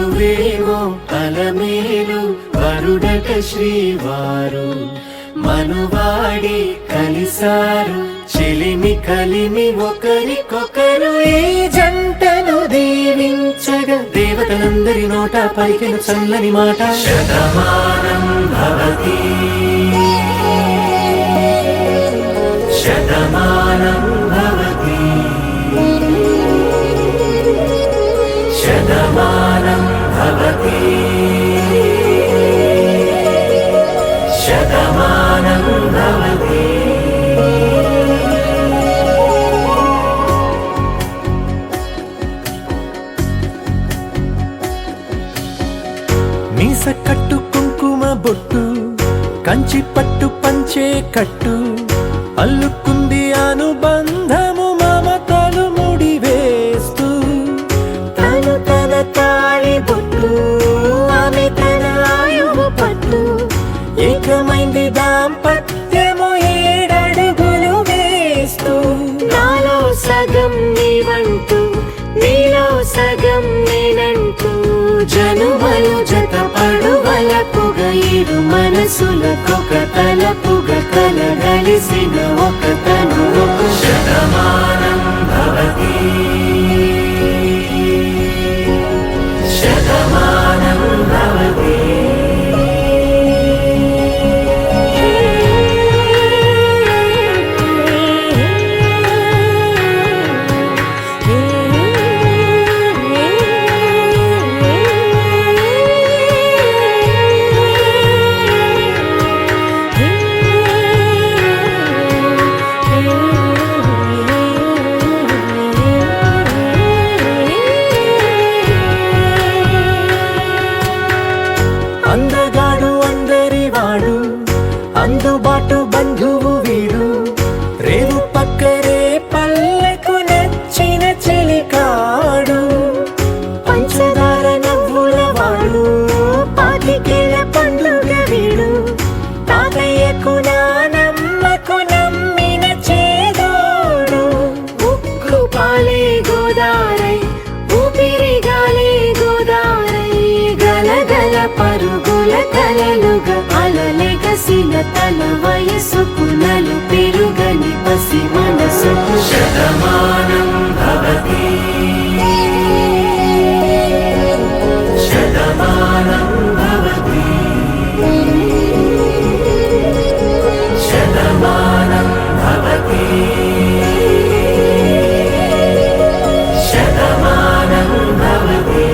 కొలువేవో అలమేలు వరుడట శ్రీవారు మనువాడి కలిసారు చెలిమి కలిమి ఒకరికొకరు ఈ జంటను దీవించగా దేవతలందరి నోట పలికిన చల్లని మాట శతమానం భవతి శతమానం భవతి శతమానం భవతి శతమానం భవతి. మీస కట్టు కుంకుమ బొట్టు కంచి పట్టు పంచే కట్టు అల్లుకుంది అనుబంధము మమతలు ముడివేస్తూ తను తన తాళి బొట్టు ఆమె తన ఆయువు పట్టు ఏకమైంది దాంపత్యము 7 అడుగులు వేస్తూ నాలో సగం నీవంటూ నీలో సగం నేనంటూ జనుమలు జత పడువలపుగ 7 మనసులకొక తలపుగ కలగలిసిన ఒక తను ఒక శతమానం భవతి శతమానం భవతి. అందగాడు అందరివాడు అందుబాటు బంధువు వీడు రేవు పక్కరే పల్లెకు నచ్చిన చెలికాడు పంచదార నవ్వుల వాడు పాతికేళ్ల పండుగ వీడు తాతయ్యకు నానమ్మకు నమ్మిన చేదోడు ఉక్కు పాలే గోదారై ఊపిరి గాలే గోదారై గలగల పరుగుల కలలుగా అలలెగసిన తన వయసుకు నలు పెరుగని పసి మనసుకు శతమానం భవతి శతమానం భవతి శతమానం భవతి శతమానం భవతి.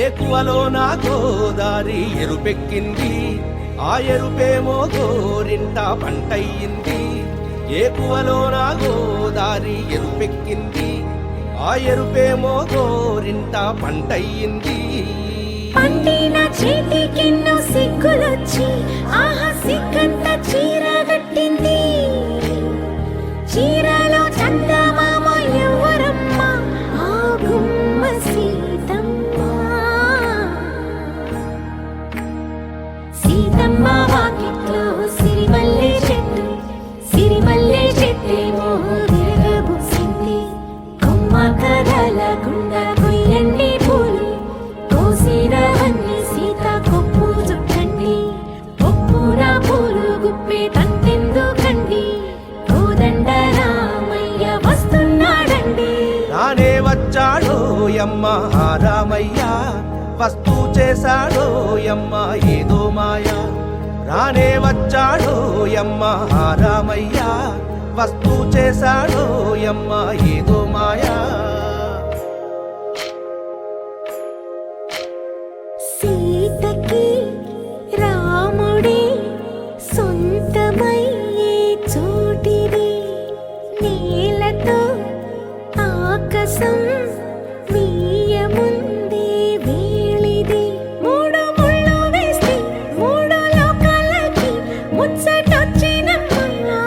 ఏకువలో నా గోదారి ఎరుపెక్కింది ఆ ఎరుపేమో గోరింట పంటయ్యింది. ఏకువలో నా గోదారి ఎరుపెక్కింది ఆ ఎరుపేమో గోరింట పంటయ్యింది. పండిన చేతికెన్నో సిగ్గులొచ్చి ఆహా సిగ్గంత చీర కట్టింది. చీరలో చందమామ ఎవరమ్మ ఆ గుమ్మ సీతమ్మ. సీతమ్మ వాకిట్లో సిరిమల్లె చెట్టు సిరిమల్లె చెట్టేమో తిరగబూసింది. కొమ్మ కదలకుండా కొయ్యండి పూలు కోసినవన్నీ సీత కొప్పు చుట్టండి. ఒప్పున పూలు గుప్పే తంతెందుకండి కోదండ రామయ్య వస్తున్నాడండి. రానే వచ్చాడో యమ్మ ఆ రామయ్య వస్తూ చేశాడో యమ్మ ఏదో మాయ. రానే వచ్చాడో యమ్మ ఆ రామయ్య వస్తూ చేశాడో యమ్మ ఏదో మాయా. సీతకి రాముడే సొంతమయ్యే చోటిది. నేలతో ఆకాశం వీయముందే వేళిది. 3 ముళ్ళు వేస్తే 3 లోకాలకి ముచ్చటొచ్చినమ్మా.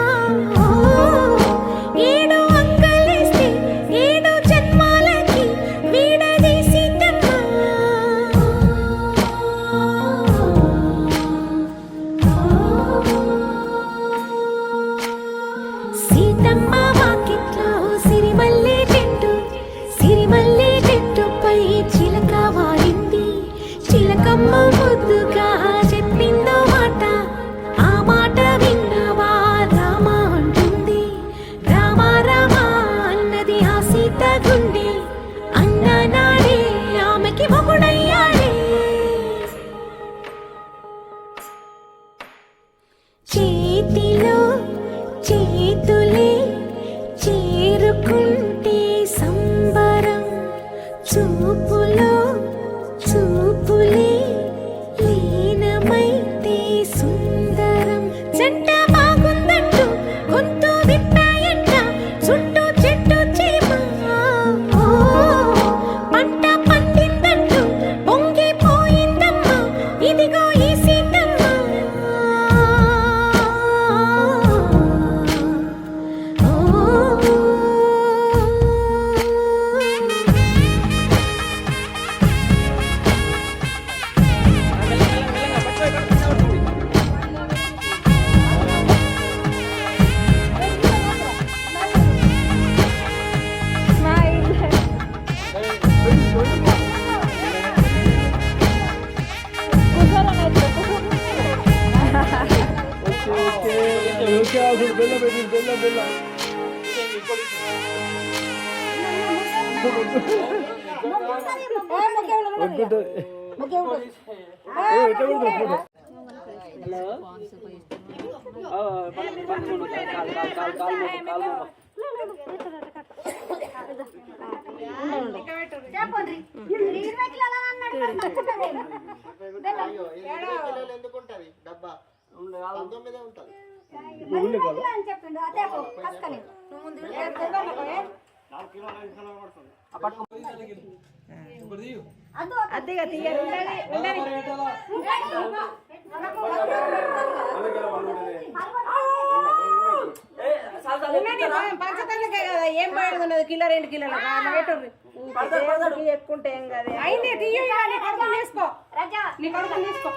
చెప్పిండు అదే కసుకని అద్దెగా తీయాలి పంచతల్లకే కదా ఏం పోయేది ఉన్నది కిలో 2 కిలోల ఎక్కుంటే ఏం కదా అయింది తీయ నీ కొడుకుని తీసుకో నీ కొడుకుని తీసుకో